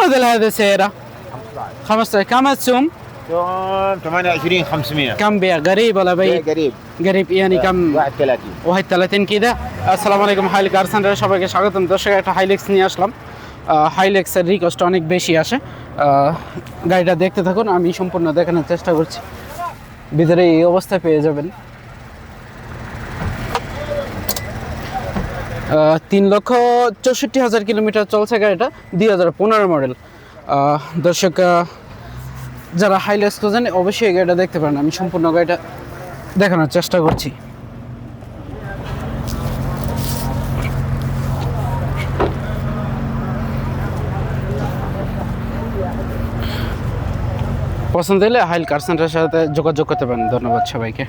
الموديل هذا سعره 15. كم السوم 28 500. كم بيع قريب ولا بعيد قريب قريب يعني كم 31. 31 كده আসসালামু আলাইকুম হাইলেক্স কার সেন্টারে সবাইকে স্বাগতম দর্শক একটা হাইলেক্স নিয়ে আসলাম হাইলেক্সের রিকোয়েস্ট অনেক বেশি আসে গাড়িটা দেখতে থাকুন আমি সম্পূর্ণ দেখানোর চেষ্টা করছি ভিতরে এই অবস্থায় পেয়ে যাবেন 3,64,000 কিলোমিটার চলছে গাড়িটা 2015 মডেল দর্শক যারা হাইলেক্স খোঁজেন অবশ্যই এই গাড়িটা দেখতে পারেন আমি সম্পূর্ণ গাড়িটা দেখানোর চেষ্টা করছি পছন্দ হলে হাইল কার সেন্টারের সাথে যোগাযোগ করতে পারেন ধন্যবাদ সবাইকে